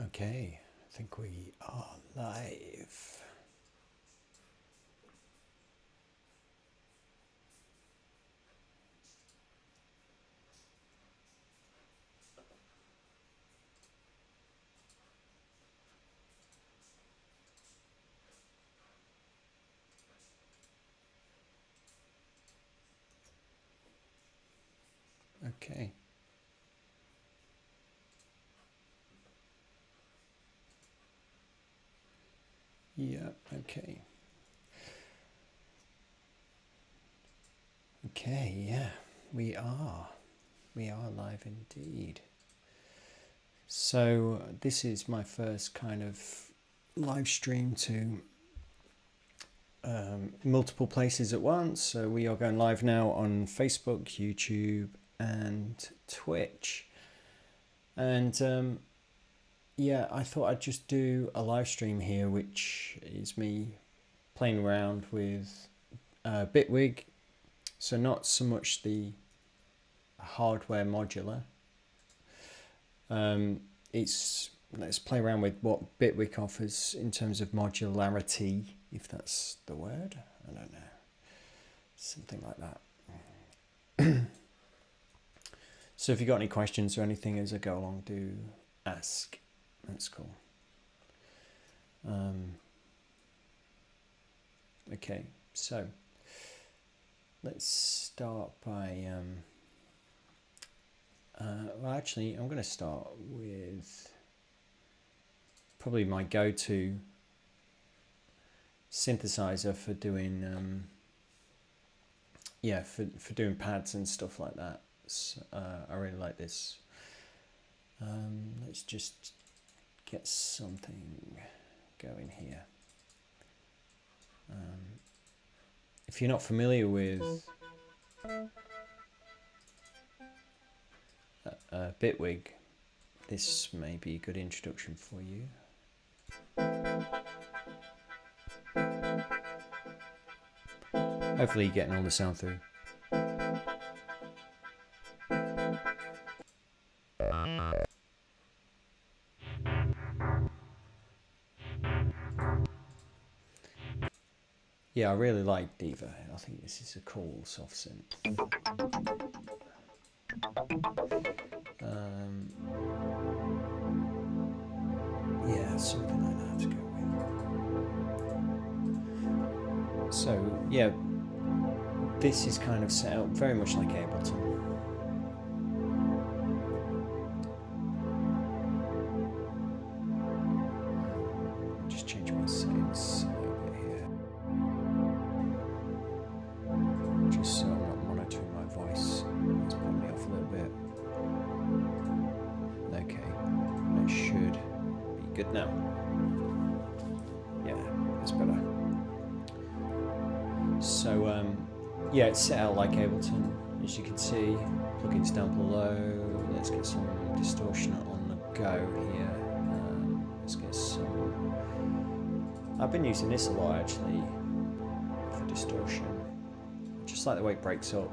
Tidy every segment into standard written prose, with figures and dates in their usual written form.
Okay, I think we are live. Okay. Yeah, okay. Okay, yeah, we are. We are live indeed. So this is my first kind of live stream to multiple places at once. So we are going live now on Facebook, YouTube, and Twitch. And yeah, I thought I'd just do a live stream here, which is me playing around with Bitwig. So not so much the hardware modular. Let's play around with what Bitwig offers in terms of modularity, if that's the word. I don't know. Something like that. So if you've got any questions or anything as I go along, do ask. That's cool. Okay, so let's start by well, actually I'm going to start with probably my go-to synthesizer for doing yeah, for doing pads and stuff like that. So, I really like this. Let's just get something going here. If you're not familiar with Bitwig, this may be a good introduction for you. Hopefully you're getting all the sound through. Yeah, I really like Diva. I think this is a cool soft synth. Yeah, something like that to go with. So, yeah, this is kind of set up very much like Ableton. Just change my settings a little bit here. Just so I'm not monitoring my voice. It's putting me off a little bit. Okay, that should be good now. Yeah, that's better. So, yeah, it's set out like Ableton, as you can see. Plugins down below. Let's get some distortion on the go here. Let's get some. I've been using this a lot actually for distortion. Just like the way it breaks up.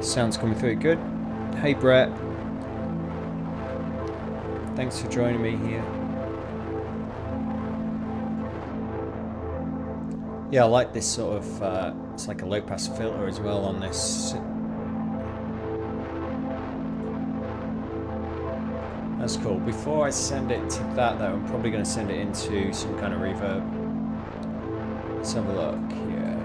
Sounds coming through good. Hey Brett. Thanks for joining me here. Yeah, I like this sort of, it's like a low pass filter as well on this. That's cool. Before I send it to that though, I'm probably going to send it into some kind of reverb. Let's have a look here.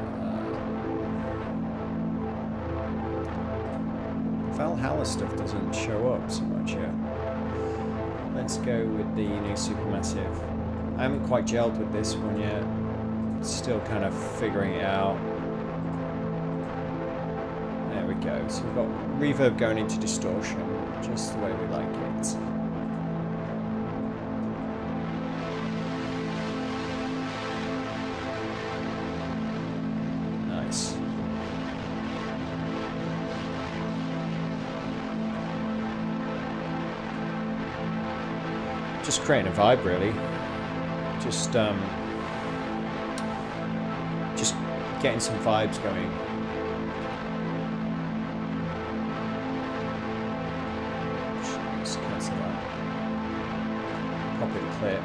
Valhalla stuff doesn't show up so much yet. Let's go with the new Supermassive. I haven't quite gelled with this one yet. Still kind of figuring it out. There we go. So we've got reverb going into distortion, just the way we like it. Nice. Just creating a vibe really. Just getting some vibes going. Just cancel that. Pop it clear.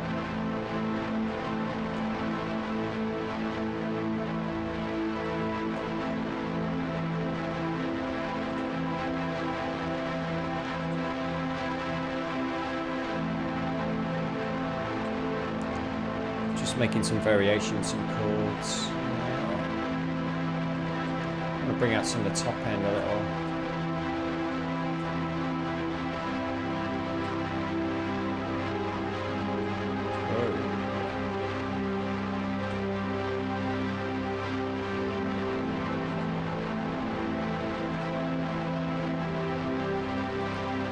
Just making some variations, some chords. I'm going to bring out some of the top end a little. Whoa.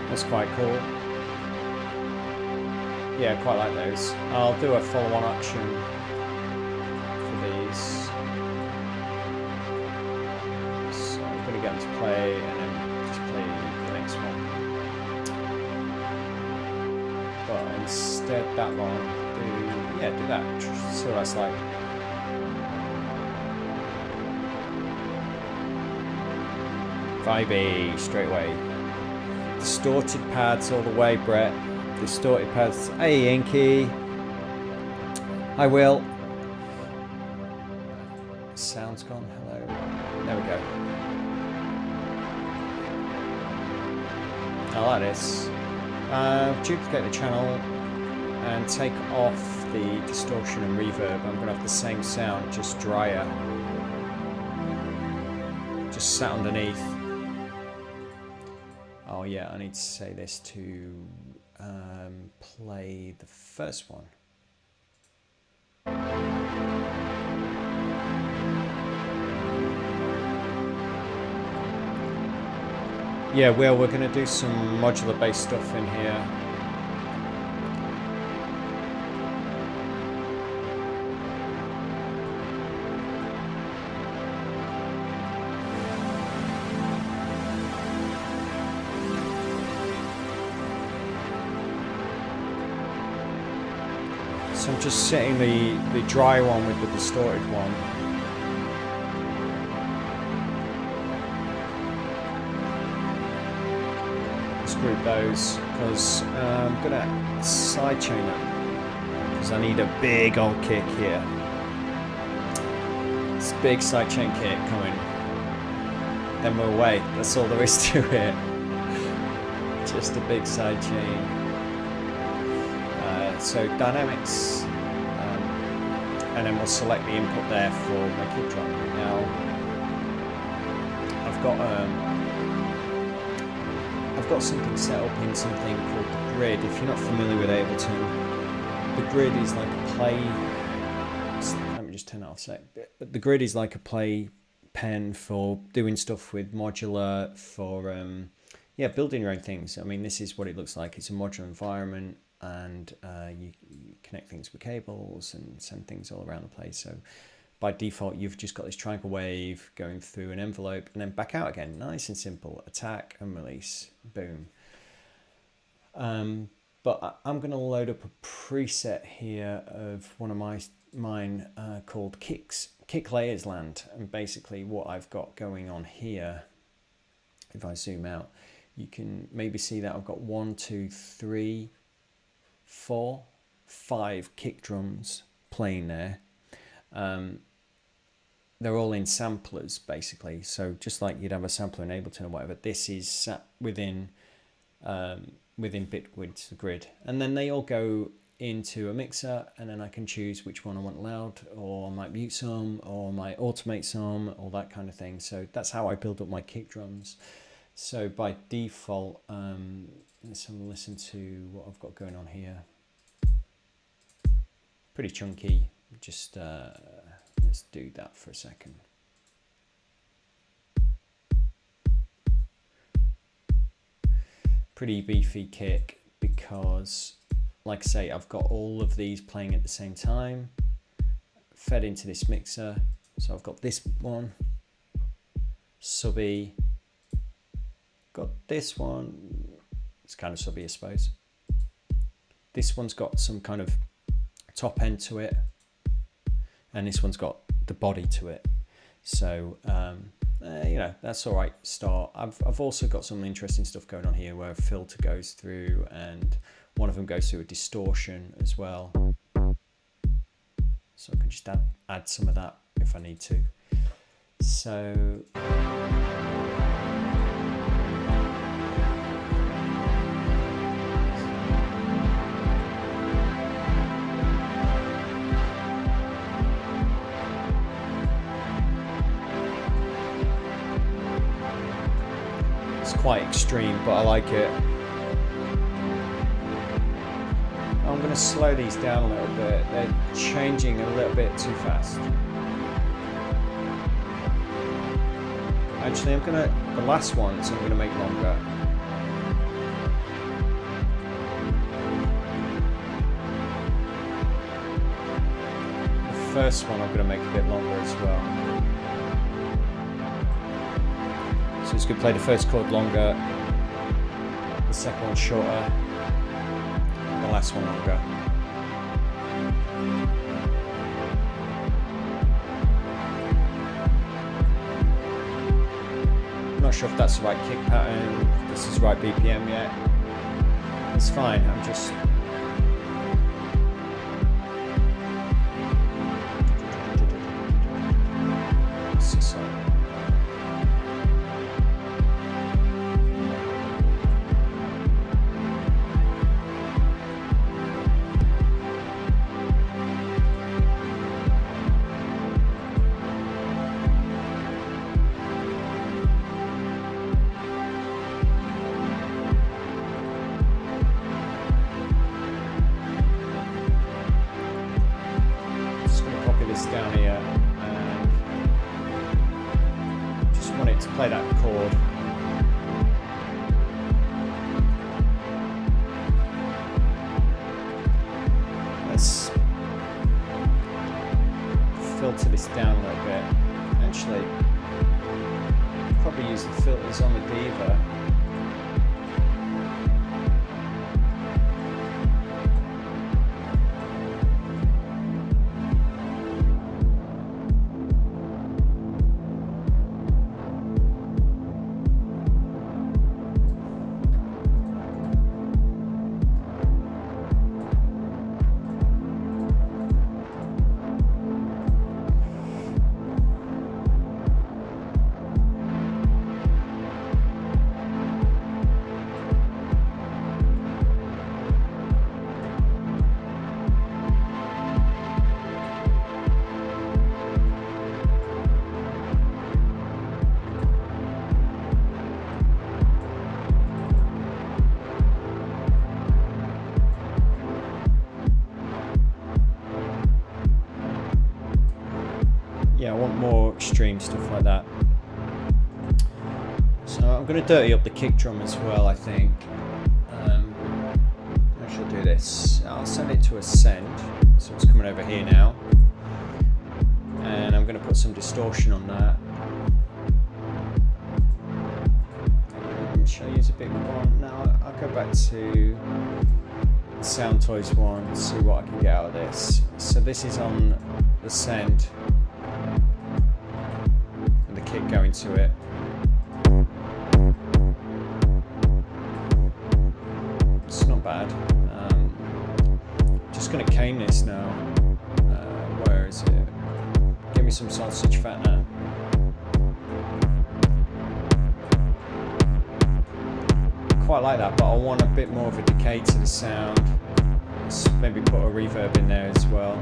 That's quite cool. Yeah, quite like those. I'll do a follow-on action for these. So I'm going to get them to play and then just play the next one. But instead that one, do that. So that's like. Vibey straight away. Distorted pads all the way, Brett. Distorted pads. Hey, Inky. Hi, Will. Sound's gone. Hello. There we go. I like this. Duplicate the channel and take off the distortion and reverb. I'm going to have the same sound, just drier. Just sat underneath. Oh yeah, I need to say this to play the first one. Yeah, Will, we're going to do some modular based stuff in here. So I'm just setting the dry one with the distorted one. Let's group those because I'm going to sidechain it because I need a big old kick here. It's a big sidechain kick coming. Then we're away. That's all there is to it. Just a big sidechain. So dynamics, and then we'll select the input there for my kick drum. Now I've got something set up in something called the grid. If you're not familiar with Ableton, the grid is like a play. Let me just turn it off a sec. But the grid is like a play pen for doing stuff with Modular for building your own things. I mean, this is what it looks like. It's a modular environment. And you connect things with cables and send things all around the place. So by default, you've just got this triangle wave going through an envelope and then back out again. Nice and simple. Attack and release. Boom. But I'm going to load up a preset here of one of mine called Kick Layers Land. And basically what I've got going on here, if I zoom out, you can maybe see that I've got 1, 2, 3, 4, 5 kick drums playing there. They're all in samplers basically, so just like you'd have a sampler in Ableton or whatever, this is sat within Bitwig's grid, and then they all go into a mixer, and then I can choose which one I want loud, or I might mute some, or I might automate some, all that kind of thing. So that's how I build up my kick drums. So by default, let's have a listen to what I've got going on here. Pretty chunky. Just let's do that for a second. Pretty beefy kick because, like I say, I've got all of these playing at the same time, fed into this mixer. So I've got this one, subby, got this one, it's kind of subby I suppose. This one's got some kind of top end to it, and this one's got the body to it. So you know, that's all right start. I've also got some interesting stuff going on here where a filter goes through, and one of them goes through a distortion as well. So I can just add some of that if I need to. So it's quite extreme, but I like it. I'm going to slow these down a little bit. They're changing a little bit too fast. Actually, the last ones I'm going to make longer. The first one I'm going to make a bit longer as well. So it's going to play the first chord longer, the second one shorter, the last one longer. I'm not sure if that's the right kick pattern, if this is the right BPM yet. It's fine, I'm just... down here and just want it to play that chord. Let's filter this down a little bit. Actually, probably use the filters on the Diva. Yeah, I want more extreme stuff like that. So I'm going to dirty up the kick drum as well, I think. I shall do this. I'll send it to a send, so it's coming over here now. And I'm going to put some distortion on that. Shall I use a big one? No, I'll go back to the Sound Toys one and see what I can get out of this. So this is on the send. Kick going to it. It's not bad. Just going to cane this now. Where is it? Give me some sausage fat now. Quite like that, but I want a bit more of a decay to the sound. Let's maybe put a reverb in there as well.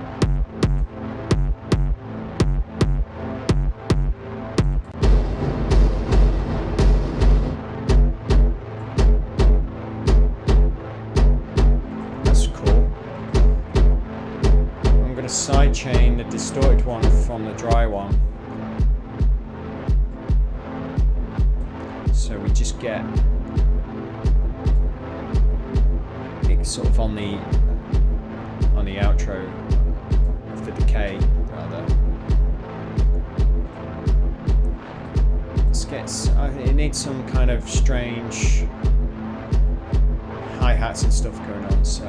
Sidechain the distorted one from the dry one, so we just get it sort of on the outro of the decay rather. It needs some kind of strange hi-hats and stuff going on, so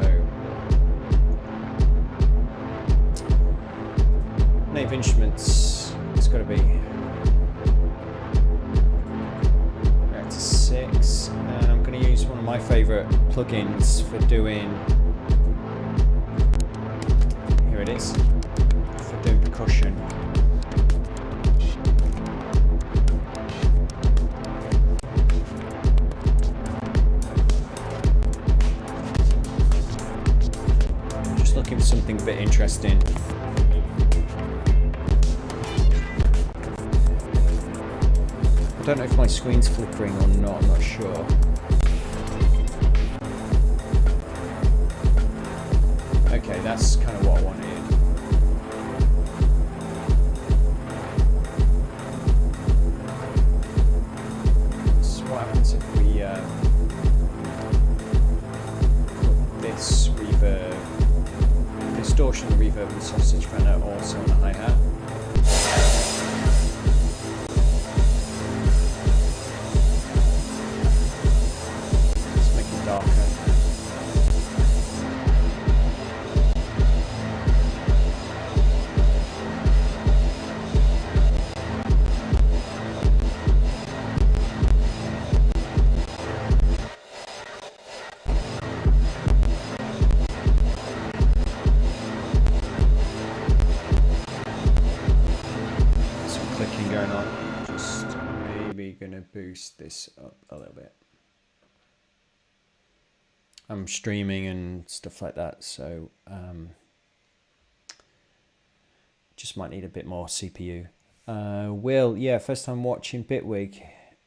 Native Instruments, it's got to be my favorite plugins for doing, here it is, for doing percussion. Just looking for something a bit interesting. I don't know if my screen's flickering or not, I'm not sure. Okay, that's kind of what I wanted. So what happens if we put this reverb, distortion, reverb and sausage fender also on the hi-hat? Boost this up a little bit. I'm streaming and stuff like that, so just might need a bit more CPU. Will, yeah, first time watching Bitwig.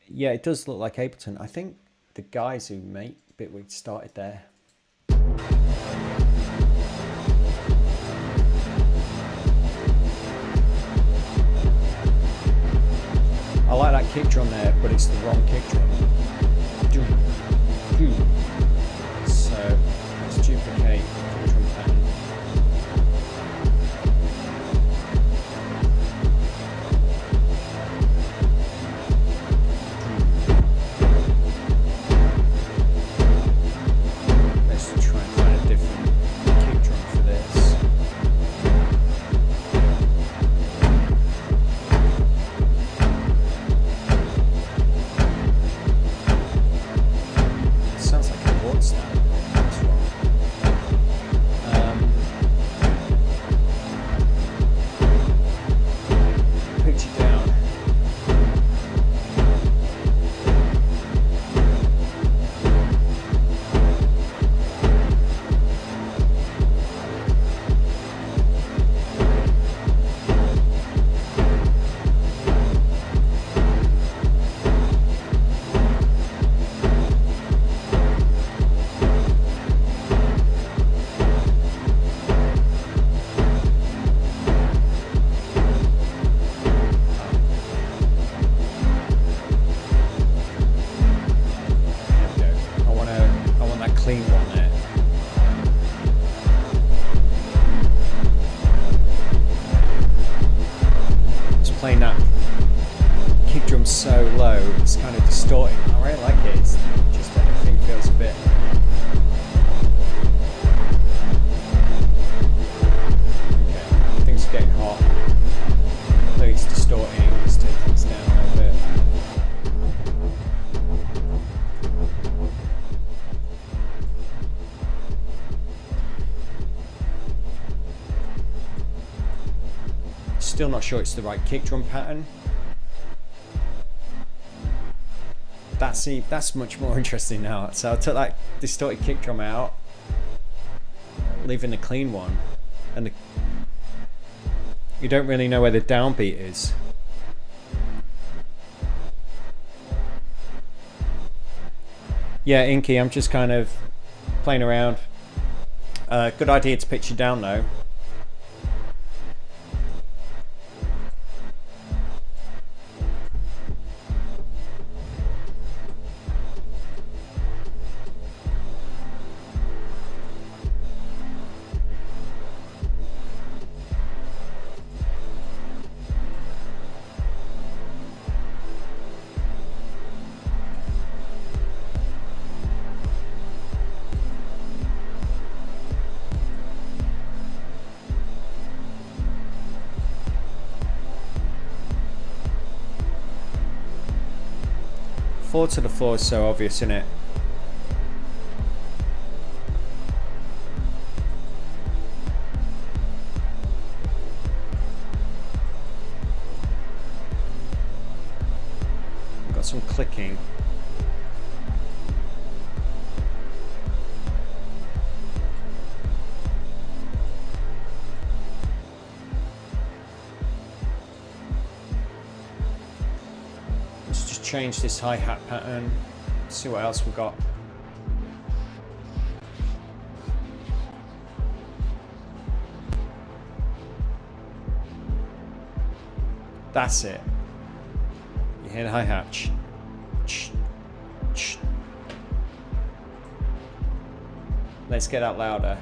Yeah, it does look like Ableton. I think the guys who make Bitwig started there. I like that kick drum there, but it's the wrong kick drum. So let's duplicate the drum pattern. Let's try and find a different kick drum for this. So low, it's kind of distorting. I really like it. It's just everything feels a bit. Okay, things are getting hot. Though it's distorting, let's take things down a little bit. Still not sure it's the right kick drum pattern. That's much more interesting now. So I took that distorted kick drum out, leaving the clean one, and you don't really know where the downbeat is. Yeah, Inky, I'm just kind of playing around. Good idea to pitch it down though. Four to the floor is so obvious, isn't it? got some clicking. Let's just change this hi-hat pattern, see what else we've got. That's it. You hear the hi-hat. Let's get that louder.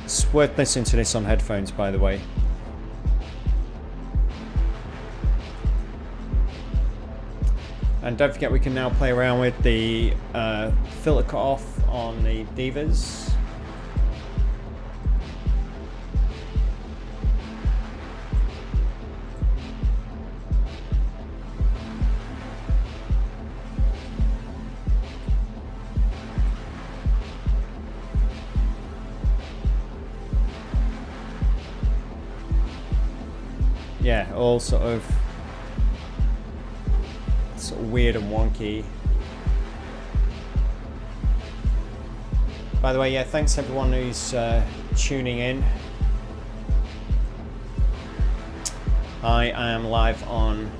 It's worth listening to this on headphones, by the way. And don't forget, we can now play around with the filter cutoff on the Divas. Yeah, all sort of weird and wonky. By the way, yeah, thanks everyone who's tuning in. I am live on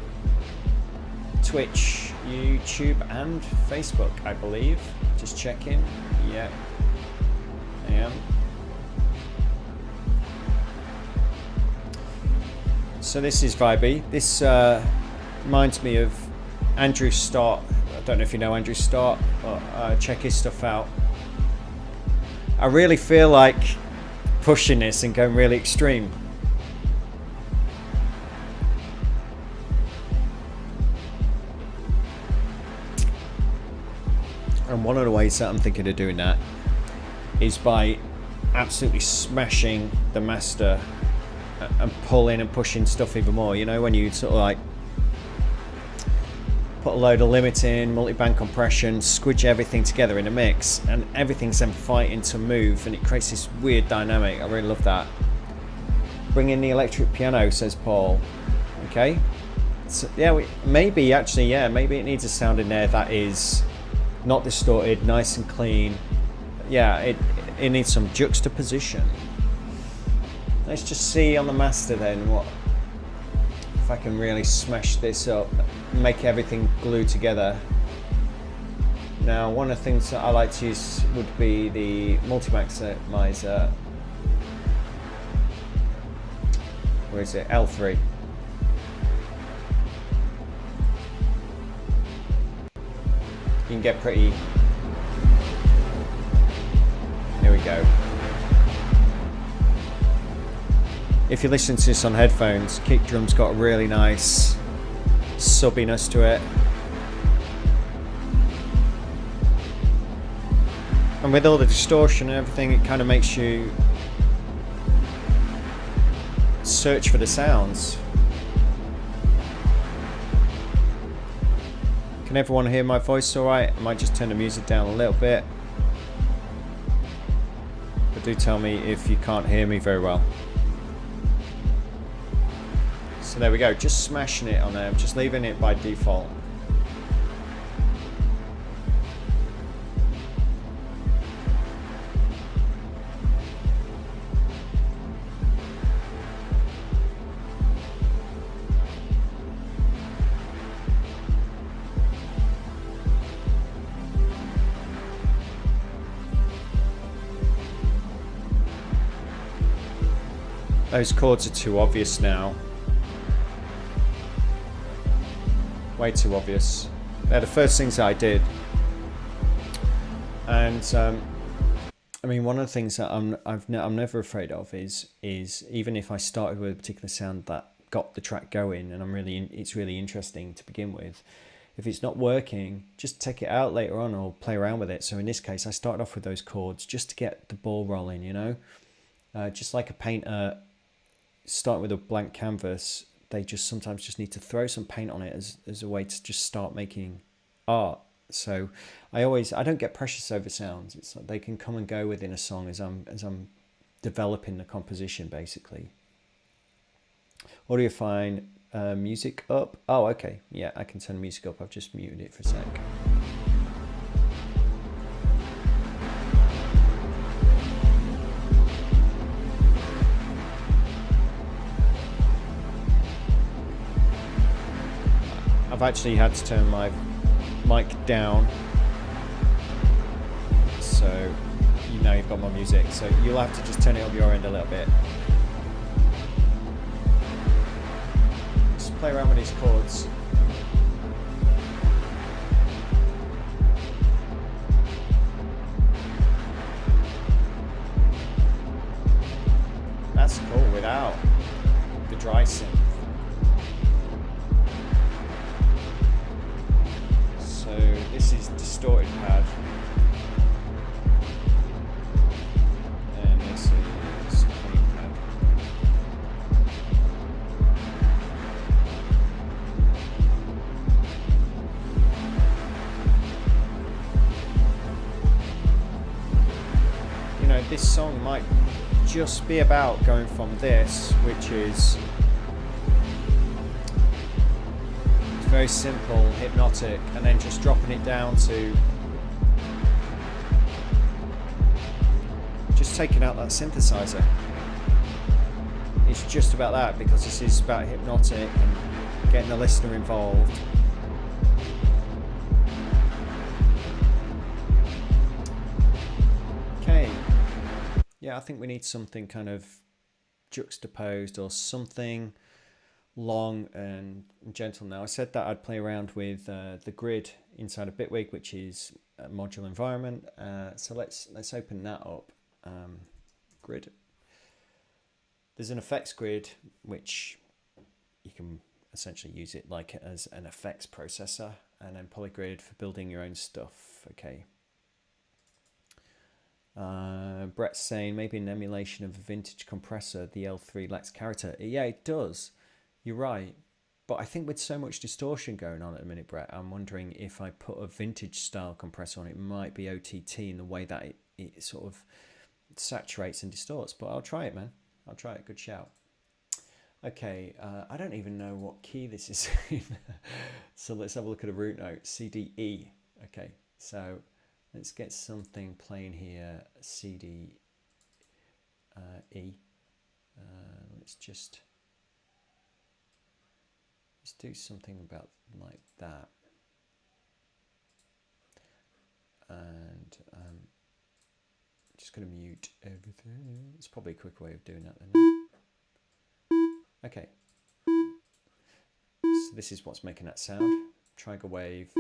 Twitch, YouTube and Facebook, I believe. Just checking. Yeah, I am. So this is vibey. This reminds me of Andrew Stott. I don't know if you know Andrew Stott, but check his stuff out. I really feel like pushing this and going really extreme. And one of the ways that I'm thinking of doing that is by absolutely smashing the master and pulling and pushing stuff even more. You know, when you sort of like put a load of limiting, multi-band compression, squidge everything together in a mix, and everything's then fighting to move, and it creates this weird dynamic. I really love that. Bring in the electric piano, says Paul. Okay, so yeah, maybe actually, yeah, maybe it needs a sound in there that is not distorted, nice and clean. Yeah, it needs some juxtaposition. Let's just see on the master then what if I can really smash this up, make everything glue together. Now, one of the things that I like to use would be the multi-maximizer. Where is it? L3. You can get pretty. Here we go. If you listen to this on headphones, kick drum's got a really nice subbiness to it. And with all the distortion and everything, it kind of makes you search for the sounds. Can everyone hear my voice all right? I might just turn the music down a little bit. But do tell me if you can't hear me very well. So there we go, just smashing it on there, just leaving it by default. Those chords are too obvious now. Way too obvious. They're the first things that I did. And I mean, one of the things that I'm never afraid of is even if I started with a particular sound that got the track going and it's really interesting to begin with, if it's not working, just take it out later on or play around with it. So in this case, I started off with those chords just to get the ball rolling, you know, just like a painter starting with a blank canvas, they just sometimes just need to throw some paint on it as a way to just start making art. So I don't get precious over sounds. It's like they can come and go within a song as I'm developing the composition, basically. Audio fine, music up. Oh, okay. Yeah, I can turn music up. I've just muted it for a sec. I've actually had to turn my mic down, so you know you've got more music, so you'll have to just turn it up your end a little bit. Just play around with these chords. That's cool without the dry synth. So this is distorted pad, and this is clean pad. You know, this song might just be about going from this, which is very simple, hypnotic, and then just dropping it down to just taking out that synthesizer. It's just about that, because this is about hypnotic and getting the listener involved. Okay, yeah, I think we need something kind of juxtaposed or something long and gentle. Now I said that I'd play around with the grid inside of Bitwig, which is a modular environment. So let's open that up. Grid. There's an effects grid, which you can essentially use it like as an effects processor, and then polygrid for building your own stuff. Okay. Brett's saying maybe an emulation of a vintage compressor, the L3 lacks character. Yeah, it does. You're right, but I think with so much distortion going on at the minute, Brett, I'm wondering if I put a vintage style compressor on, it might be OTT in the way that it sort of saturates and distorts. But I'll try it, man. I'll try it. Good shout. Okay, I don't even know what key this is in. So let's have a look at a root note. C, D, E. Okay, so let's get something playing here. C, D, E. Let's do something about like that, and just going to mute everything. It's probably a quick way of doing that then. Okay, so this is what's making that sound. Triangle wave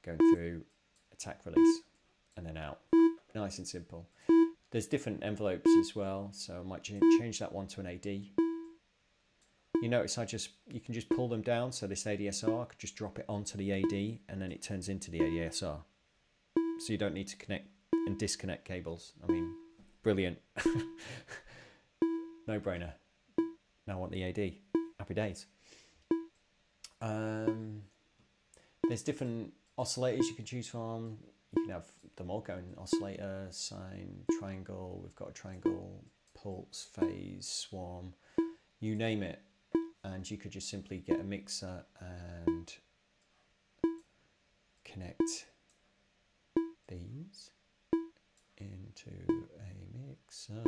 going through, attack, release, and then out. Nice and simple. There's different envelopes as well, so I might change that one to an AD. You notice you can just pull them down, so this ADSR, I could just drop it onto the AD and then it turns into the ADSR. So you don't need to connect and disconnect cables. I mean, brilliant. No brainer. Now I want the AD. Happy days. There's different oscillators you can choose from. You can have them all going: oscillator, sine, triangle. We've got a triangle, pulse, phase, swarm, you name it. And you could just simply get a mixer and connect these into a mixer.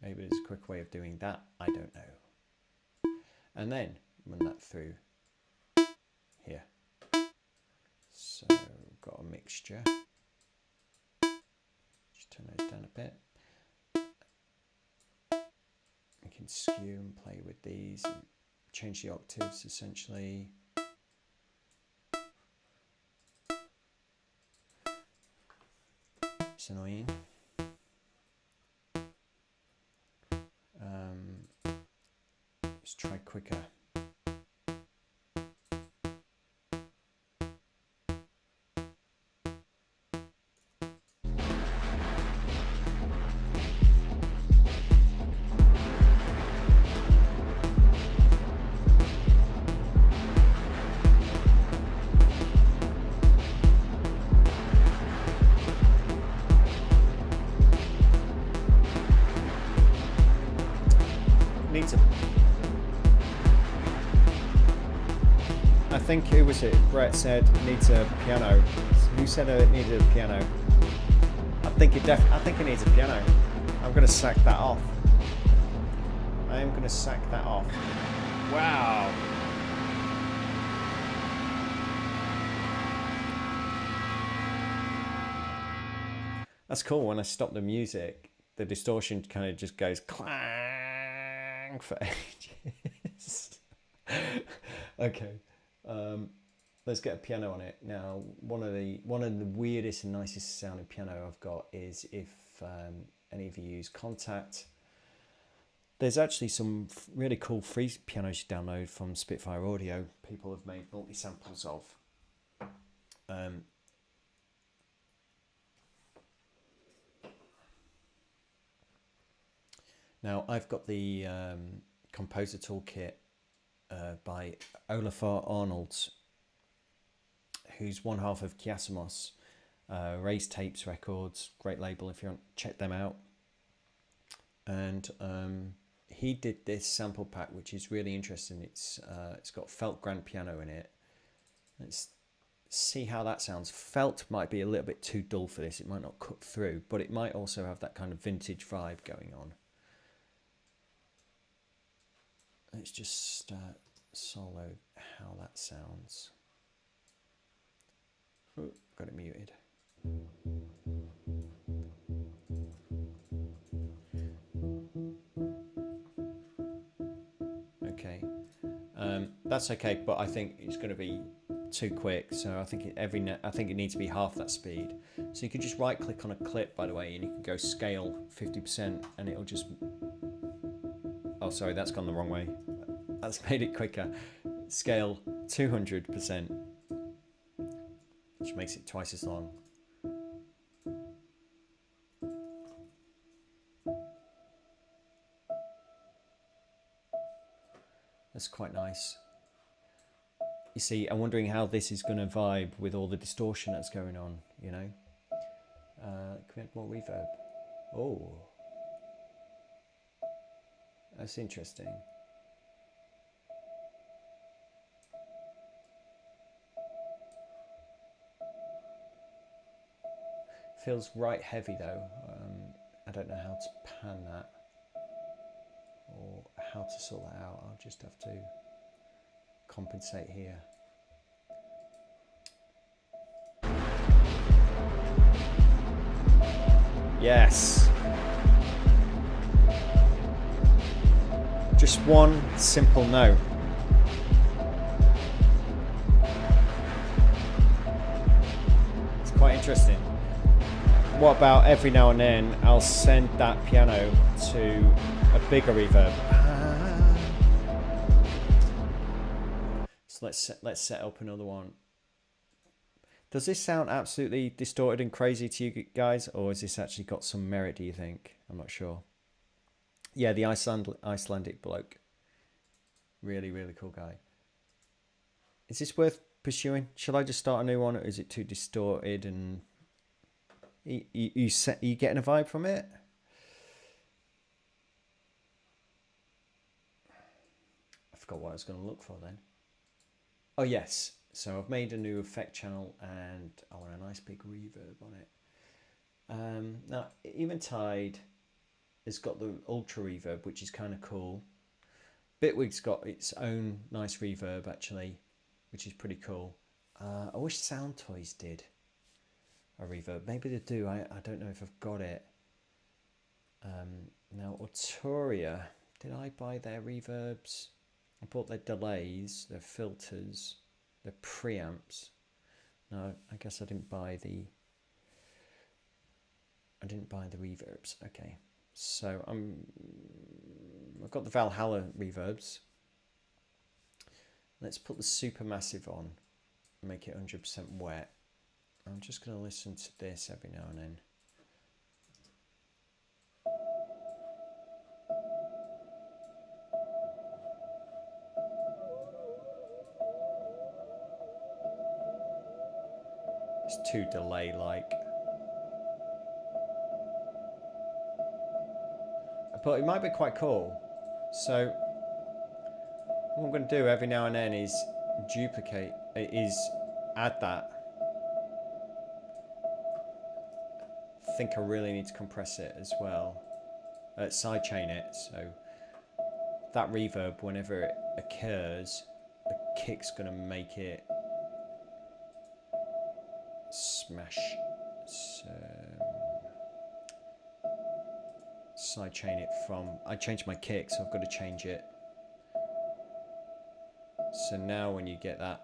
Maybe there's a quick way of doing that, I don't know. And then run that through here. So we've got a mixture. Just turn those down a bit. We can skew and play with these and change the octaves essentially. It's annoying. Let's try quicker. needs a... I think, who was it? Brett said it needs a piano. Who said it needed a piano? I think it needs a piano. I'm going to sack that off. I am going to sack that off. Wow. That's cool. When I stop the music, the distortion kind of just goes clang for ages. Okay. Let's get a piano on it now. One of the weirdest and nicest sounding piano I've got is if any of you use Contact. There's actually some really cool free pianos you download from Spitfire Audio. People have made multi-samples of. Now I've got the Composer Toolkit by Olafur Arnolds, who's one half of Kiasimos, Raised Tapes Records, great label if you want to check them out. And he did this sample pack, which is really interesting. It's got felt grand piano in it. Let's see how that sounds. Felt might be a little bit too dull for this. It might not cut through, but it might also have that kind of vintage vibe going on. Let's just solo how that sounds. Ooh, got it muted. Okay, that's okay, but I think it's going to be too quick, so I think it needs to be half that speed. So you could just right click on a clip, by the way, and you can go scale 50%, and it'll just... Oh, sorry, that's gone the wrong way. That's made it quicker. Scale 200%, which makes it twice as long. That's quite nice. You see, I'm wondering how this is going to vibe with all the distortion that's going on, you know? Can we add more reverb? Oh. That's interesting. Feels right heavy though. I don't know how to pan that or how to sort that out. I'll just have to compensate here. Yes. Just one simple note. It's quite interesting. What about every now and then I'll send that piano to a bigger reverb. So let's set up another one. Does this sound absolutely distorted and crazy to you guys, or has this actually got some merit, do you think? I'm not sure. Yeah, the Icelandic bloke. Really, really cool guy. Is this worth pursuing? Shall I just start a new one, or is it too distorted and... You getting a vibe from it? I forgot what I was going to look for then. Oh yes, so I've made a new effect channel and I want a nice big reverb on it. Now Eventide has got the ultra reverb, which is kind of cool. Bitwig's got its own nice reverb actually, which is pretty cool. I wish Sound Toys did a reverb. Maybe they do. I don't know if I've got it. Now Arturia, did I buy their reverbs? I bought their delays, their filters, their preamps. No, I guess I didn't buy the reverbs. Okay, so I've got the Valhalla reverbs. Let's put the Supermassive on and make it 100% wet. I'm just going to listen to this every now and then. It's too delay-like. But it might be quite cool. So what I'm going to do every now and then is add that. I think I really need to compress it as well. Sidechain it, so that reverb, whenever it occurs, the kick's going to make it smash. So sidechain it from, I changed my kick, so I've got to change it. So now when you get that,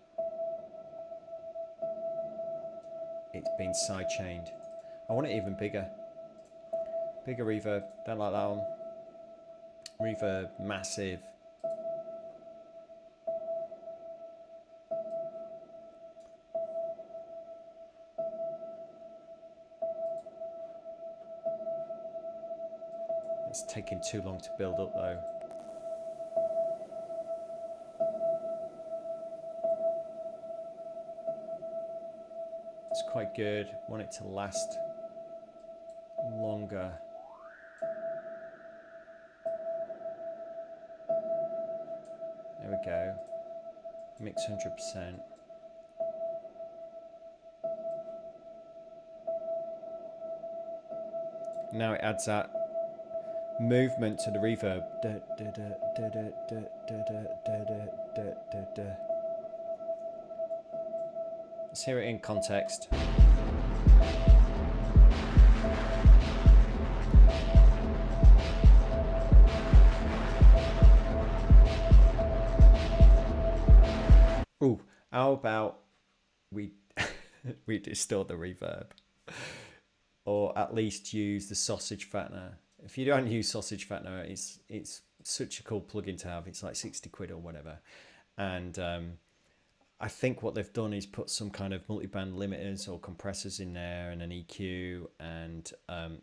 it's been sidechained. I want it even bigger. Bigger reverb, don't like that one. Reverb, massive. It's taking too long to build up though. It's quite good. Want it to last longer. There we go. Mix 100%. Now it adds that movement to the reverb. Let's hear it in context. Ooh, how about we we distort the reverb, or at least use the sausage fattener. If you don't use sausage fattener, it's such a cool plugin to have. It's like 60 quid or whatever, and I think what they've done is put some kind of multi-band limiters or compressors in there and an EQ, and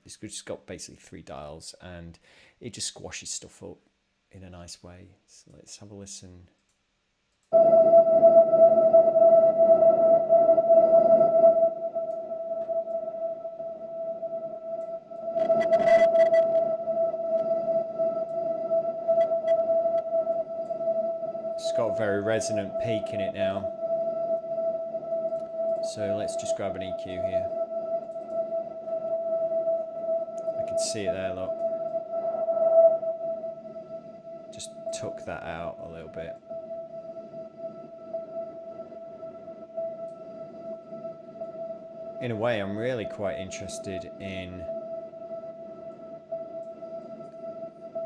it's just got basically 3 dials, and it just squashes stuff up in a nice way. So let's have a listen. It's got a very resonant peak in it now. So let's just grab an EQ here. I can see it there, look. Just took that out a little bit. In a way, I'm really quite interested in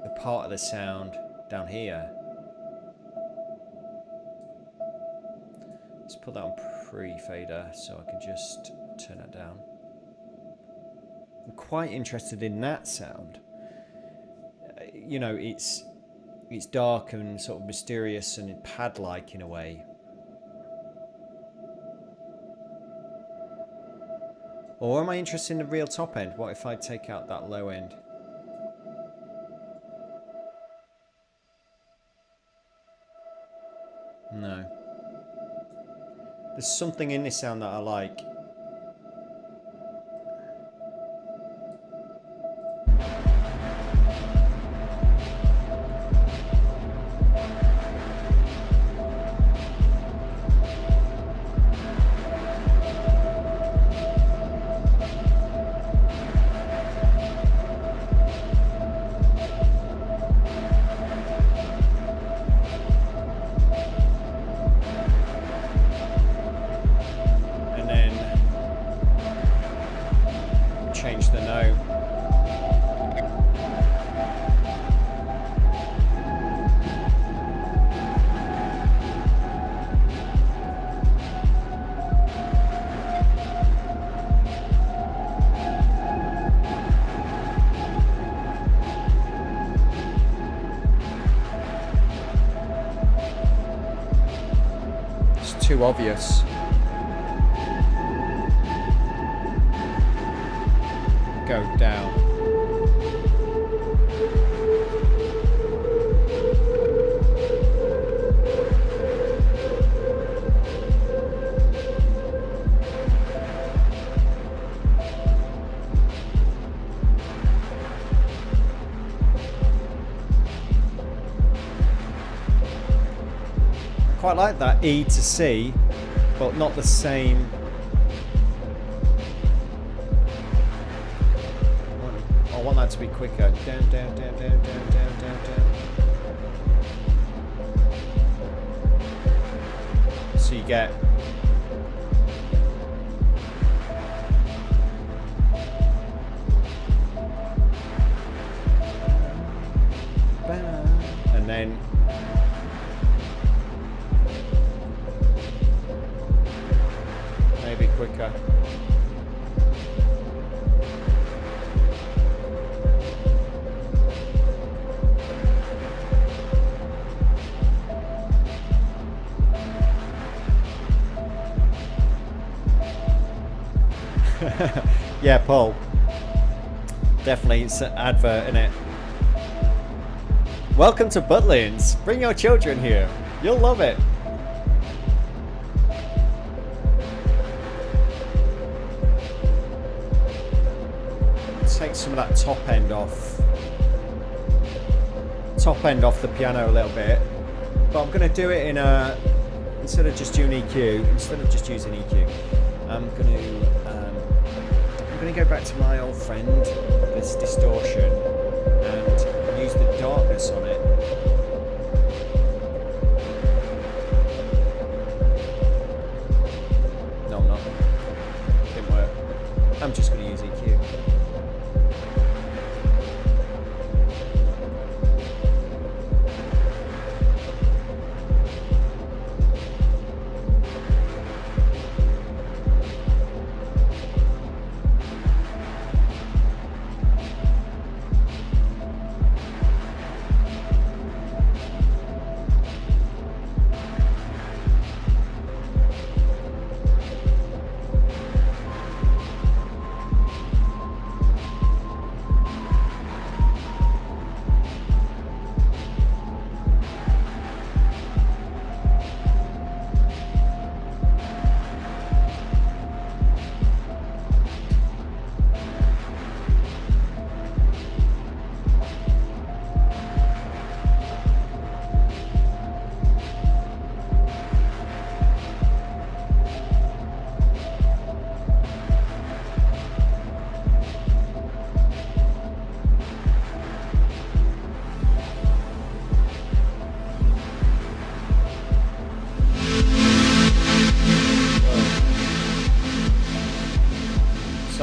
the part of the sound down here. Let's put that on pre-fader so I can just turn that down. I'm quite interested in that sound. You know, it's dark and sort of mysterious and pad-like in a way. Or am I interested in the real top end? What if I take out that low end? No. There's something in this sound that I like. Too obvious. Go down. quite like that E to C, but not the same. I want that to be quicker. Down, down, down, down, down, down, down, down. So you get and then maybe quicker. Yeah, Paul. Definitely, it's an advert in it. Welcome to Butlins. Bring your children here. You'll love it. Take some of that top end off the piano a little bit, but I'm going to do it in a, instead of just doing EQ, instead of just using EQ, I'm going to go back to my old friend, this distortion, and use the darkness on it. No, I'm not. Didn't work. I'm just going to use EQ.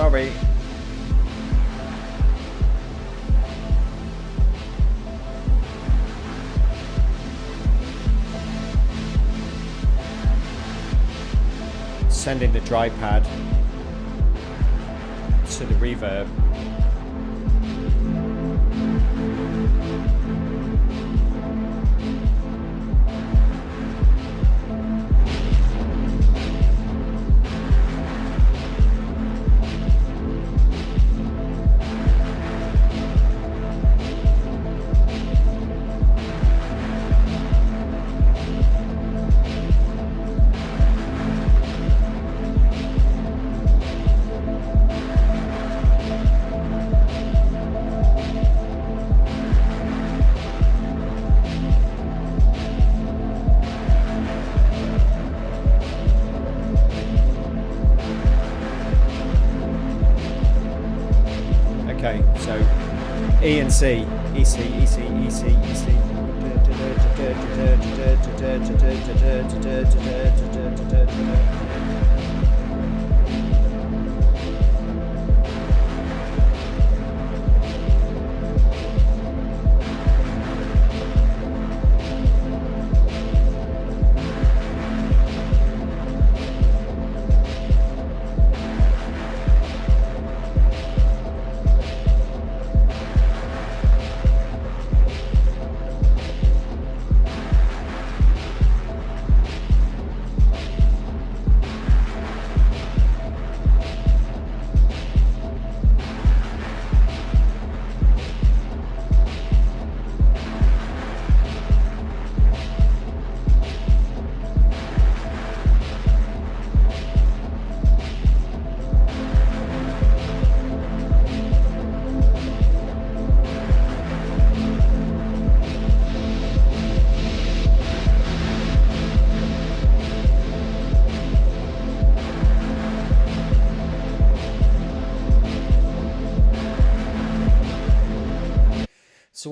Sorry. Sending the dry pad to the reverb. Okay, so E and C, E C, E C, E C, E C.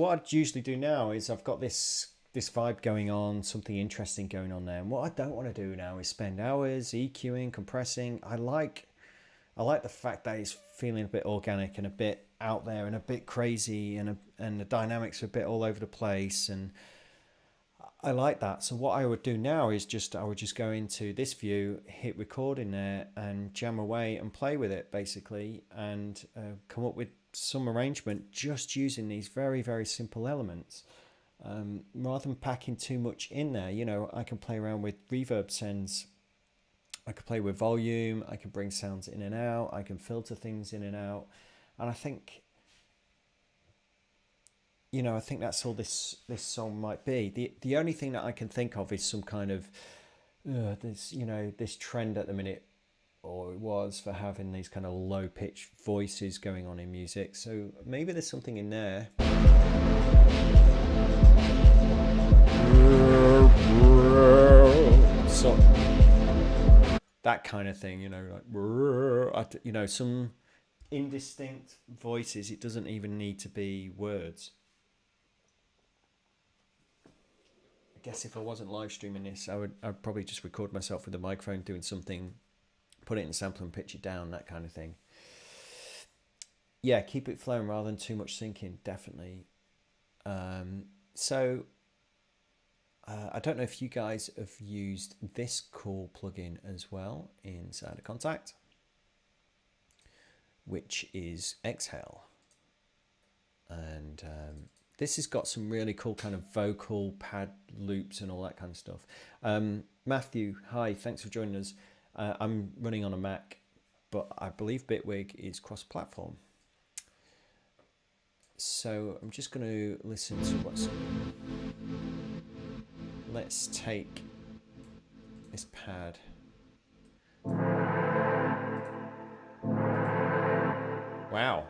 what I'd usually do now is I've got this vibe going on, something interesting going on there. And what I don't want to do now is spend hours EQing, compressing. I like the fact that it's feeling a bit organic and a bit out there and a bit crazy, and the dynamics are a bit all over the place, and I like that. So what I would do now is I would just go into this view, hit record in there, and jam away and play with it basically, and come up with some arrangement just using these very, very simple elements. Rather than packing too much in there, you know, I can play around with reverb sends. I can play with volume. I can bring sounds in and out. I can filter things in and out. And I think, you know, I think that's all this song might be. The only thing that I can think of is some kind of this trend at the minute, or it was, for having these kind of low pitched voices going on in music. So maybe there's something in there. So that kind of thing, you know, like, you know, some indistinct voices. It doesn't even need to be words. I guess if I wasn't live streaming this, I'd probably just record myself with a microphone doing something, put it in sample and pitch it down, that kind of thing. Yeah, keep it flowing rather than too much syncing, definitely. So I don't know if you guys have used this cool plugin as well inside of Contact, which is Exhale. And this has got some really cool kind of vocal pad loops and all that kind of stuff. Matthew, hi, thanks for joining us. I'm running on a Mac, but I believe Bitwig is cross-platform. So I'm just going to listen to what's... Let's take this pad. Wow.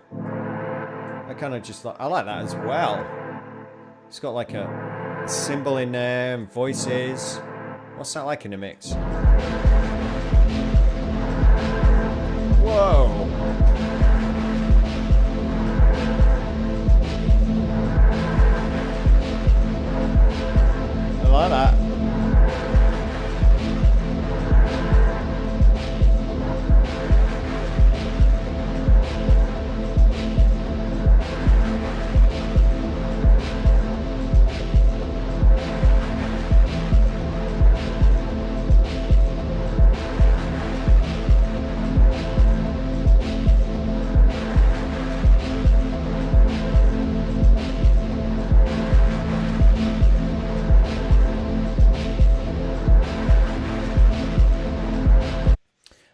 I kind of just like, I like that as well. It's got like a cymbal in there and voices. What's that like in the mix? Whoa. I like that.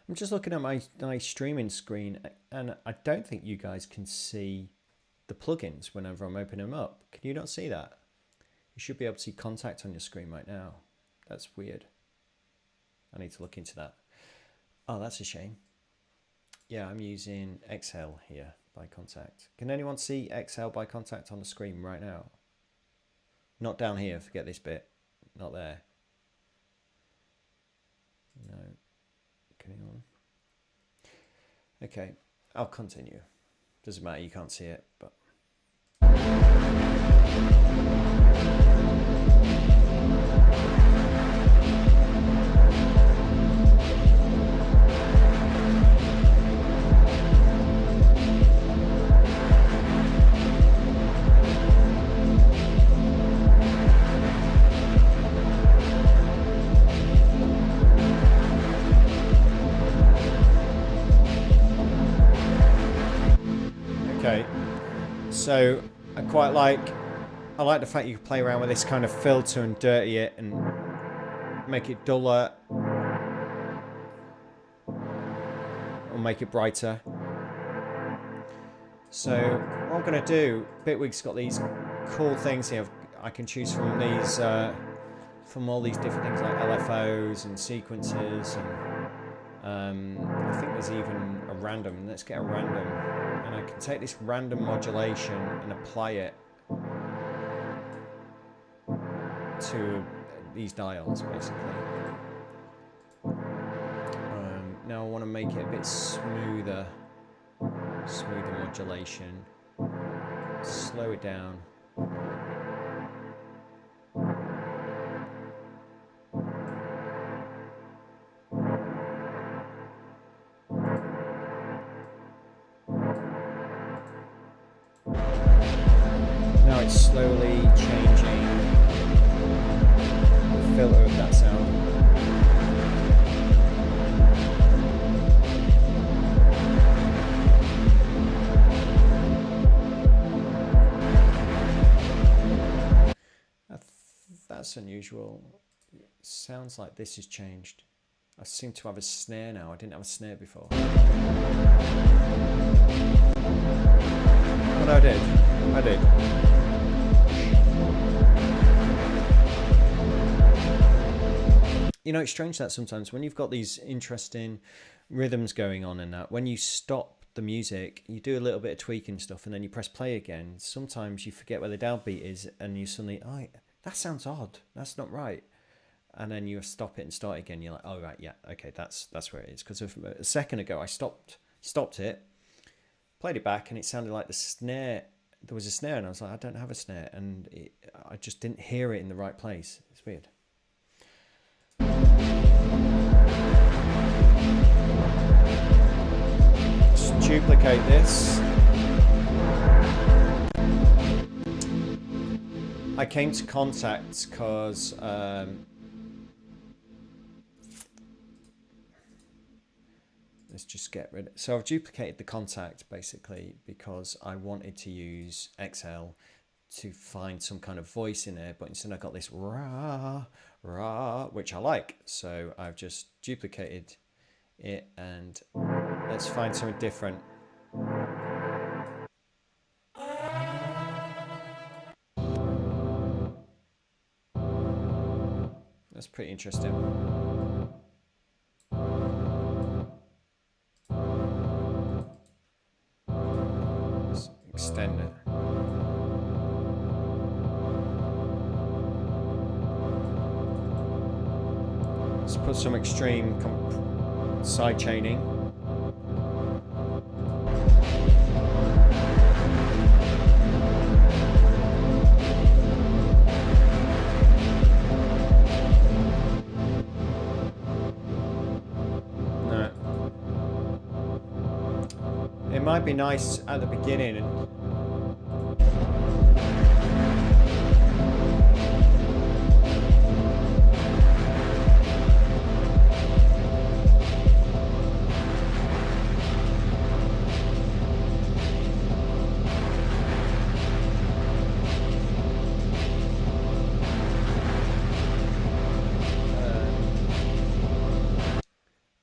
I'm just looking at my streaming screen, and I don't think you guys can see the plugins whenever I'm opening them up. Can you not see that? You should be able to see Contact on your screen right now. That's weird. I need to look into that. Oh, that's a shame. Yeah, I'm using Exhale here by Contact. Can anyone see Exhale by Contact on the screen right now? Not down here, forget this bit. Not there. No. Anyone? Okay, I'll continue. Doesn't matter, you can't see it, but... Okay, so I like the fact you can play around with this kind of filter and dirty it and make it duller or make it brighter. So what I'm going to do, Bitwig's got these cool things here. I can choose from these, from all these different things like LFOs and sequences, and I think there's even a random. Let's get a random. And I can take this random modulation and apply it to these dials, basically. Now I want to make it a bit smoother modulation. Slow it down. Now it's slowly changing the filter of that sound. That's unusual. It sounds like this has changed. I seem to have a snare now. I didn't have a snare before. But I did. I did. You know, it's strange that sometimes when you've got these interesting rhythms going on and that, when you stop the music, you do a little bit of tweaking stuff and then you press play again, sometimes you forget where the downbeat is and you suddenly, oh, that sounds odd. That's not right. And then you stop it and start again. You're like, oh, right, yeah, okay, that's where it is. Because a second ago, I stopped it, played it back, and it sounded like the snare, there was a snare, and I was like, I don't have a snare. And I just didn't hear it in the right place. It's weird. Let's duplicate this. I came to Contact because let's just get rid of it. So I've duplicated the Contact basically because I wanted to use XL to find some kind of voice in there, but instead I got this rah, rah, which I like. So I've just duplicated it and let's find something different. That's pretty interesting. Let's extend it. Let's put some extreme side chaining. It might be nice at the beginning.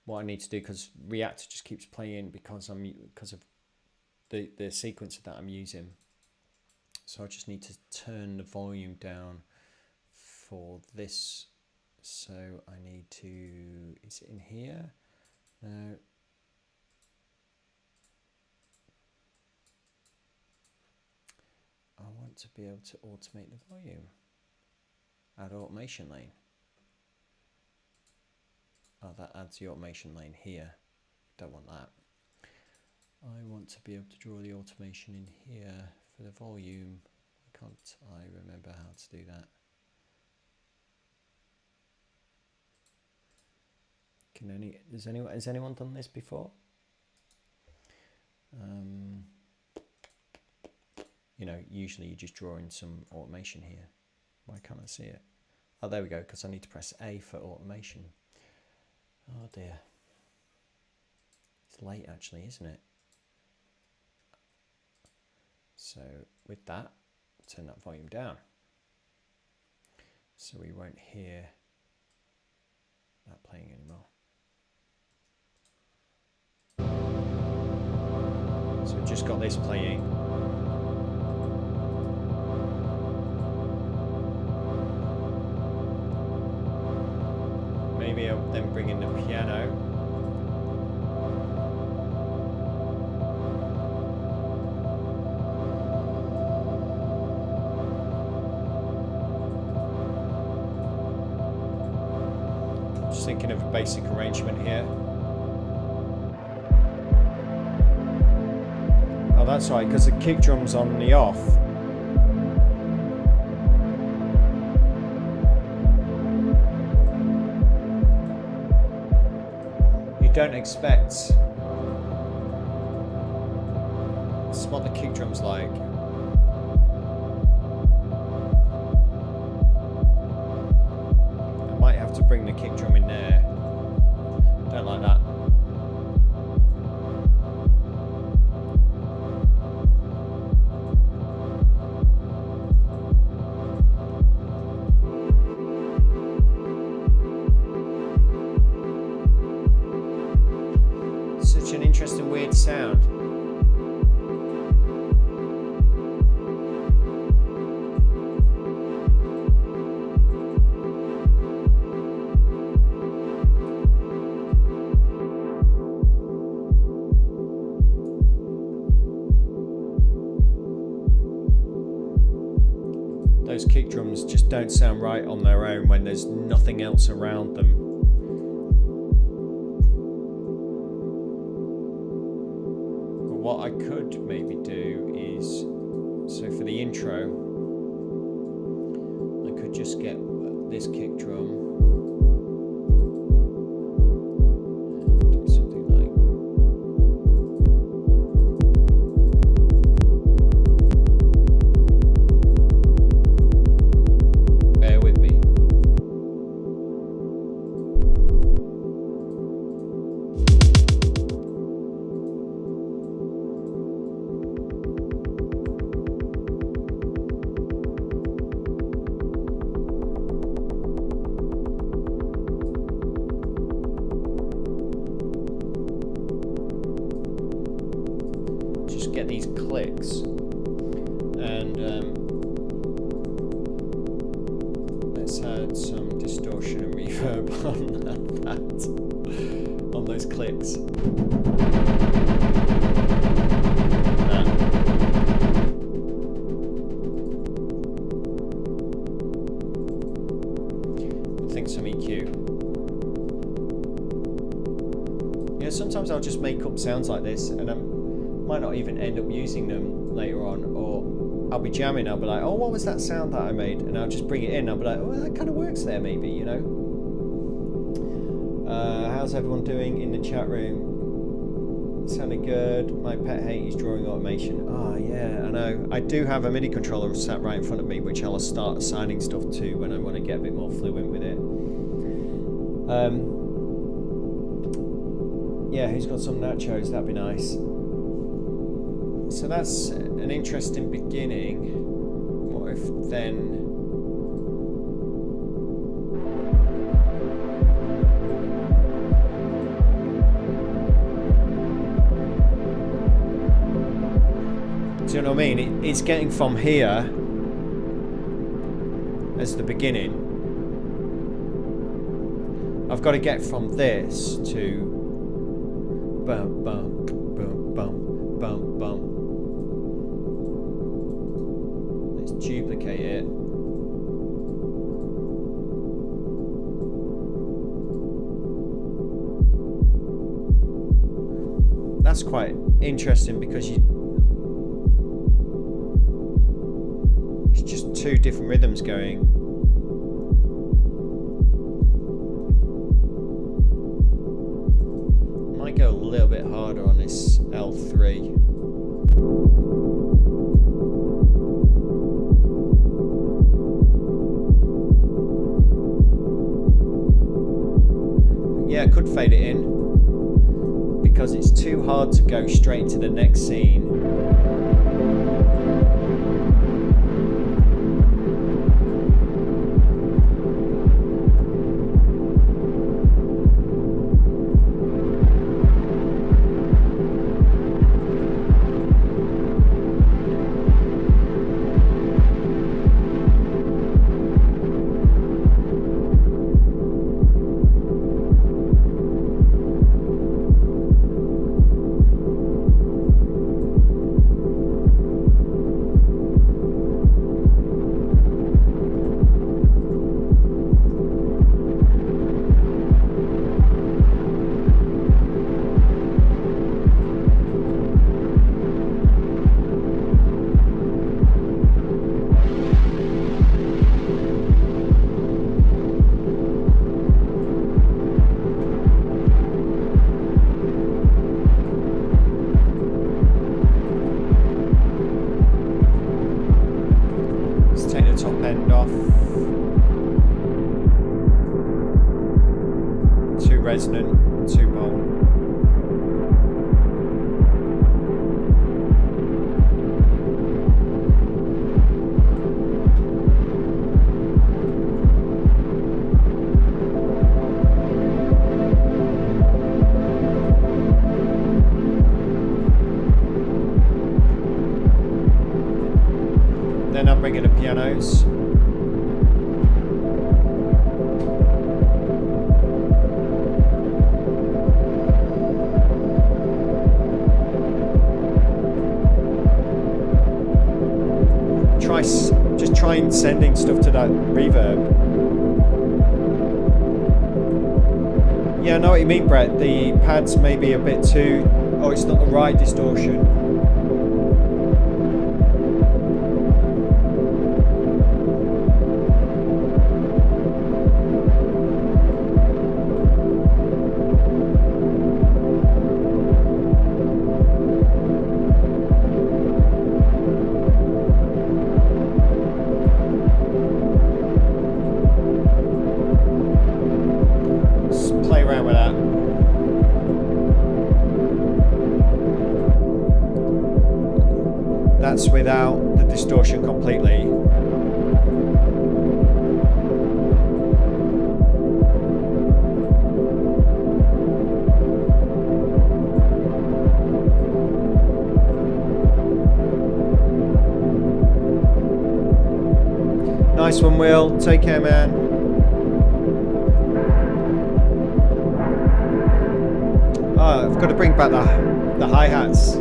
What I need to do, because React just keeps playing because of the sequence that I'm using. So I just need to turn the volume down for this. So I need to, is it in here? No. I want to be able to automate the volume. Add automation lane. Oh, that adds the automation lane here. Don't want that. I want to be able to draw the automation in here for the volume. Why can't I remember how to do that? Has anyone done this before? You know, usually you just draw in some automation here. Why can't I see it? Oh, there we go, because I need to press A for automation. Oh dear. It's late actually, isn't it? So with that, turn that volume down. So we won't hear that playing anymore. So we've just got this playing. Maybe I'll then bring in the piano. Just thinking of a basic arrangement here. Oh, that's right, because the kick drum's on the off. don't expect. This is what the kick drum's like. I might have to bring the kick drum in there. Don't like that. Such an interesting, weird sound. Those kick drums just don't sound right on their own when there's nothing else around them. But what I could maybe do is, so for the intro, I could just get this kick drum. Get these clicks, and let's add some distortion and reverb on that, on those clicks. I think some EQ. Yeah, sometimes I'll just make up sounds like this, and might not even end up using them later on, or I'll be jamming, I'll be like, oh, what was that sound that I made, and I'll just bring it in, I'll be like, oh, that kind of works there maybe, you know. How's everyone doing in the chat room? Sounding good. My pet hate is drawing automation. Oh yeah, I know. I do have a MIDI controller sat right in front of me, which I'll start assigning stuff to when I want to get a bit more fluent with it. Yeah, who's got some nachos? That'd be nice. So that's an interesting beginning. What if then... Do you know what I mean? It's getting from here as the beginning. I've got to get from this to bum bum bum bum bum bum. Let's duplicate it. That's quite interesting because it's just two different rhythms going. Might go a little bit harder on this L3. Yeah, I could fade it in because it's too hard to go straight to the next scene. resonant 2-bolt. Then I'll bring in the pianos. Just try sending stuff to that reverb. Yeah, I know what you mean, Brett. The pads may be a bit too... Oh, it's not the right distortion. That's without the distortion completely. Nice one, Will. Take care, man. Oh, I've got to bring back the hi-hats.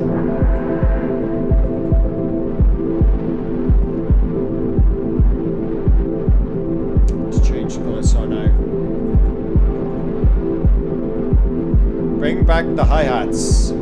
Bring back the hi-hats.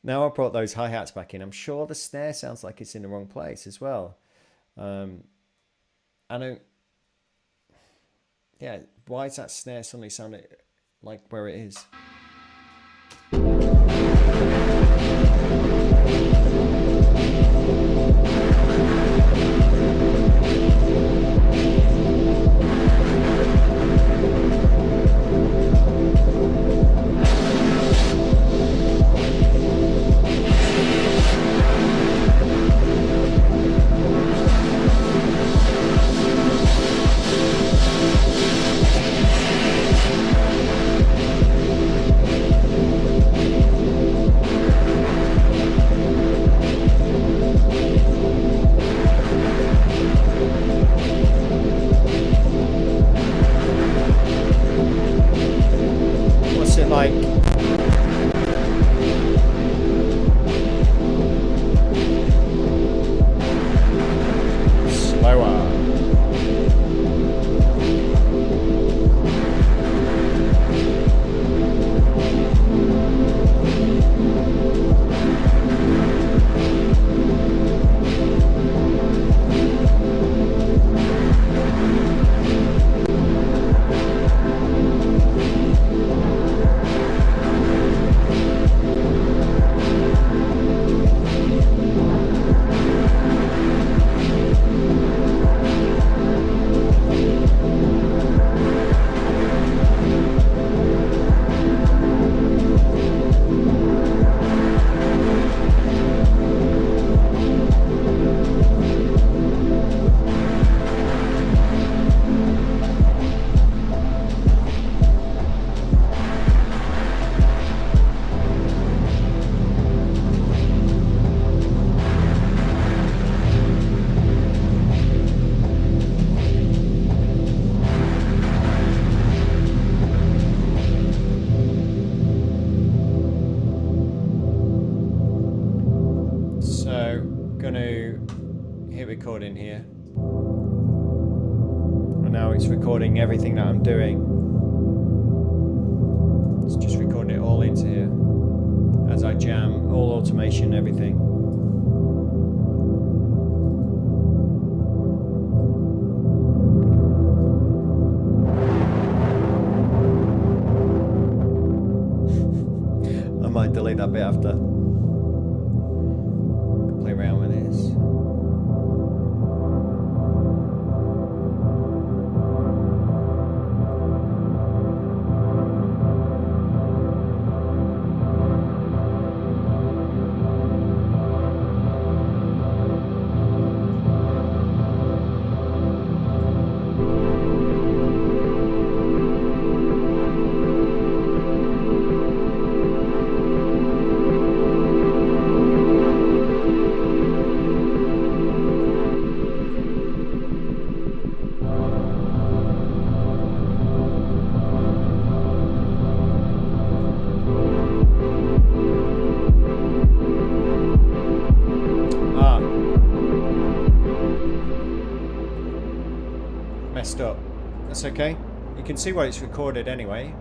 Now I brought those hi-hats back in. I'm sure the snare sounds like it's in the wrong place as well. I don't... Yeah, why is that snare suddenly sounding like where it is? now it's recording everything that I'm doing. It's just recording it all into here as I jam, all automation, everything. I might delete that bit after. Play around with this. Up. That's okay. You can see what it's recorded anyway.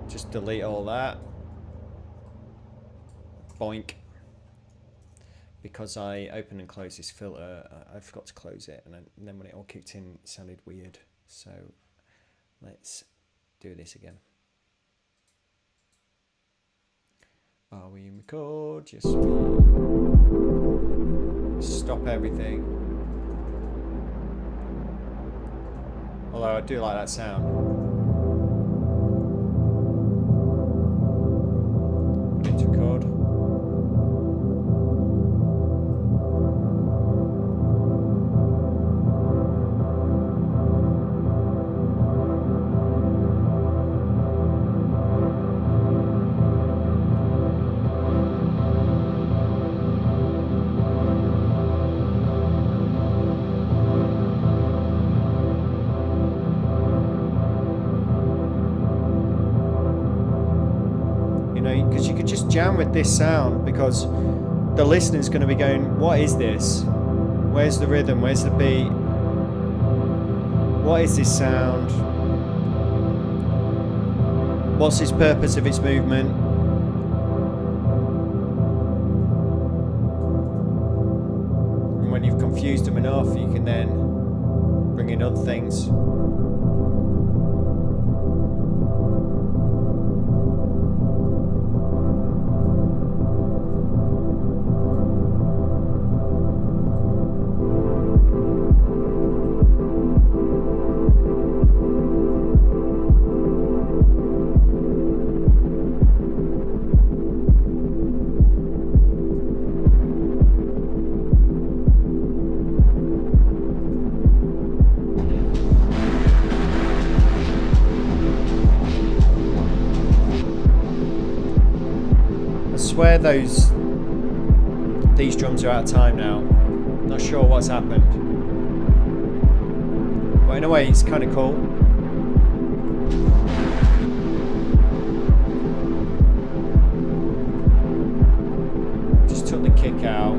Just delete all that. Boink. Because I opened and closed this filter, I forgot to close it, and then when it all kicked in, it sounded weird. So let's do this again. Are we in record? Yes. Stop everything. Although I do like that sound. Put it to record. Because you could just jam with this sound, because the listener's going to be going, what is this? Where's the rhythm? Where's the beat? What is this sound? What's its purpose of its movement? And when you've confused them enough, you can then bring in other things. I swear these drums are out of time now. Not sure what's happened, but in a way it's kind of cool. Just took the kick out.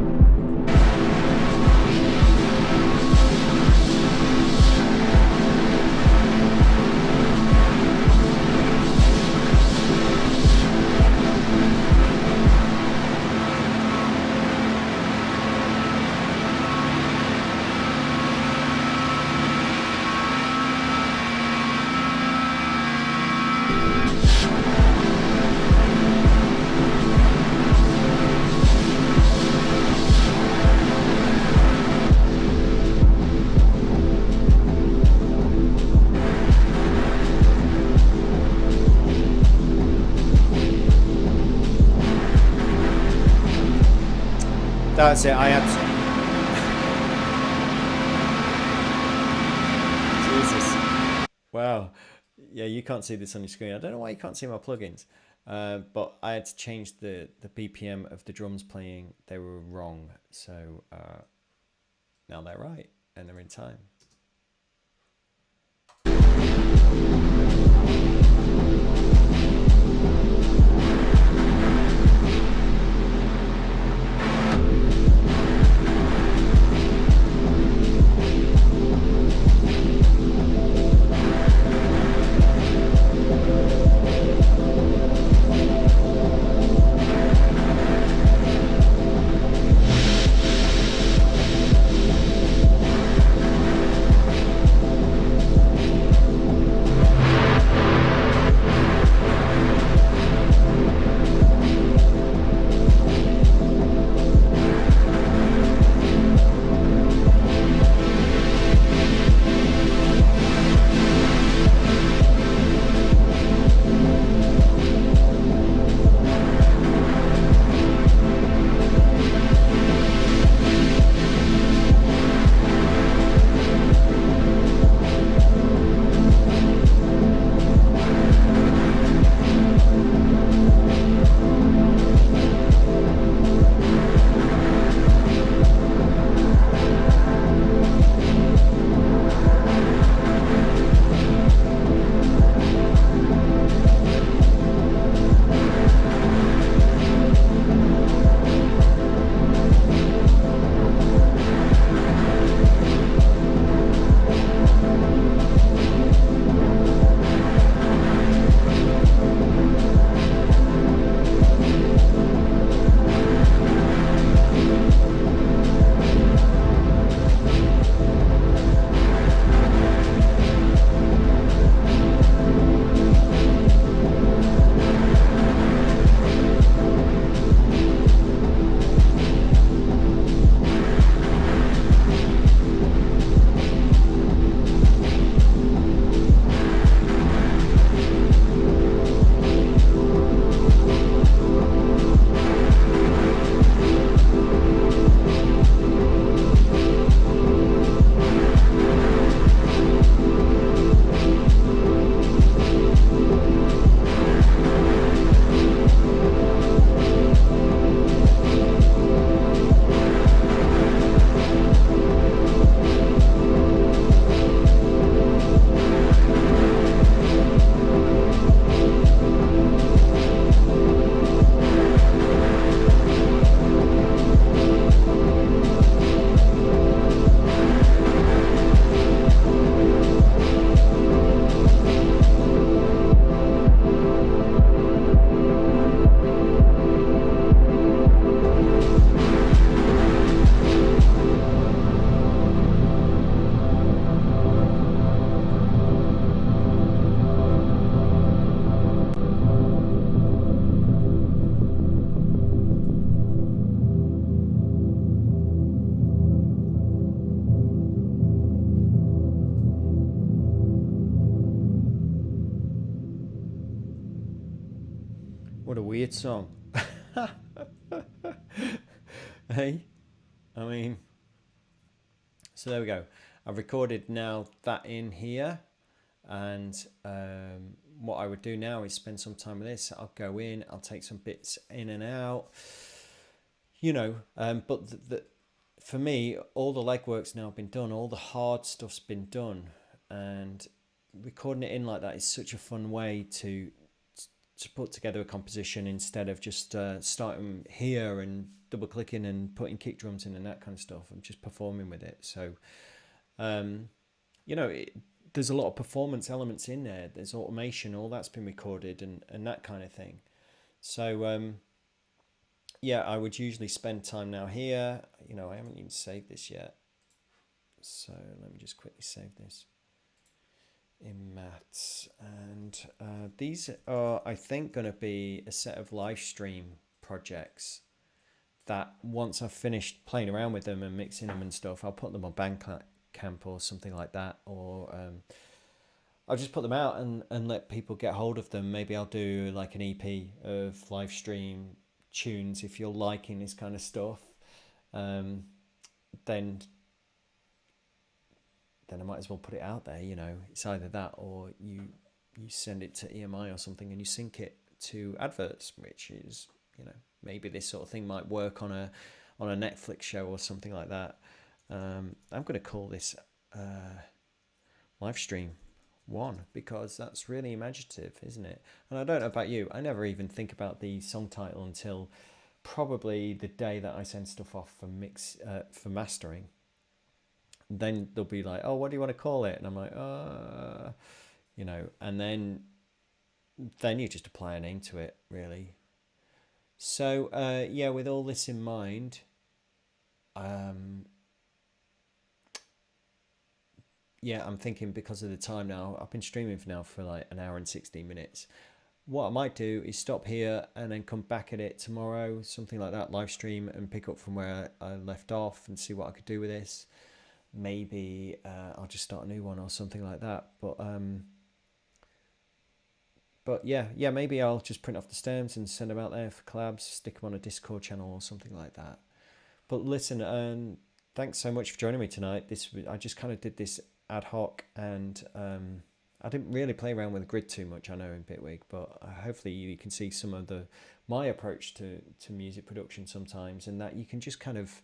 That's it, I had to... Jesus. Wow. Yeah, you can't see this on your screen. I don't know why you can't see my plugins. But I had to change the BPM of the drums playing. They were wrong. So now they're right and they're in time. weird song. Hey, I mean, so there we go. I've recorded now that in here, and what I would do now is spend some time with this. I'll go in, I'll take some bits in and out, you know, but for me, all the legwork's now been done, all the hard stuff's been done, and recording it in like that is such a fun way to put together a composition instead of just starting here and double clicking and putting kick drums in and that kind of stuff. I'm just performing with it. So, you know, there's a lot of performance elements in there. There's automation, all that's been recorded and that kind of thing. So, yeah, I would usually spend time now here. You know, I haven't even saved this yet. So let me just quickly save this in MATTHS, and these are, I think, going to be a set of live stream projects that once I've finished playing around with them and mixing them and stuff, I'll put them on Bandcamp or something like that, or I'll just put them out and let people get hold of them. Maybe I'll do like an EP of live stream tunes if you're liking this kind of stuff. Then I might as well put it out there, you know. It's either that or you send it to EMI or something and you sync it to adverts, which is, you know, maybe this sort of thing might work on a Netflix show or something like that. I'm going to call this Livestream 1 because that's really imaginative, isn't it? And I don't know about you, I never even think about the song title until probably the day that I send stuff off for mastering. Then they'll be like, oh, what do you want to call it? And I'm like, you know, and then you just apply a name to it, really. So, yeah, with all this in mind, yeah, I'm thinking because of the time now, I've been streaming for like an hour and 16 minutes. What I might do is stop here and then come back at it tomorrow, something like that, live stream, and pick up from where I left off and see what I could do with this. Maybe I'll just start a new one or something like that. But yeah, maybe I'll just print off the stems and send them out there for collabs, stick them on a Discord channel or something like that. But listen, thanks so much for joining me tonight. I just kind of did this ad hoc, and I didn't really play around with the grid too much, I know, in Bitwig, but hopefully you can see some of my approach to music production sometimes, and that you can just kind of,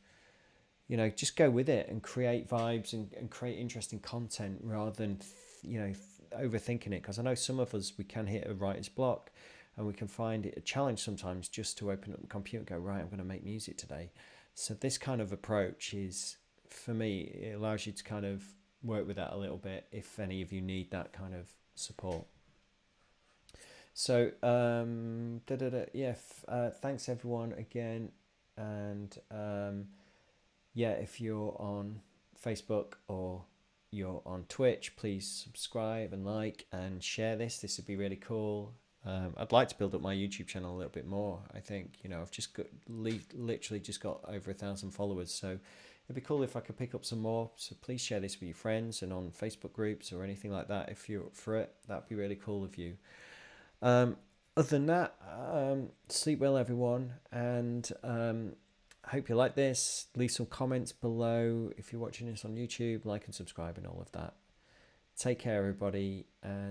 you know, just go with it and create vibes and create interesting content rather than, you know, overthinking it. Because I know some of us, we can hit a writer's block and we can find it a challenge sometimes just to open up the computer and go, right, I'm going to make music today. So this kind of approach is, for me, it allows you to kind of work with that a little bit if any of you need that kind of support. So, yeah, thanks everyone again. And yeah, if you're on Facebook or you're on Twitch, please subscribe and like and share this. This would be really cool. I'd like to build up my YouTube channel a little bit more. I think, you know, I've just got literally just got over 1,000 followers, so it'd be cool if I could pick up some more. So please share this with your friends and on Facebook groups or anything like that. If you're up for it, that'd be really cool of you. Other than that, sleep well, everyone, and I hope you like this. Leave some comments below if you're watching this on YouTube. Like and subscribe and all of that. Take care, everybody, and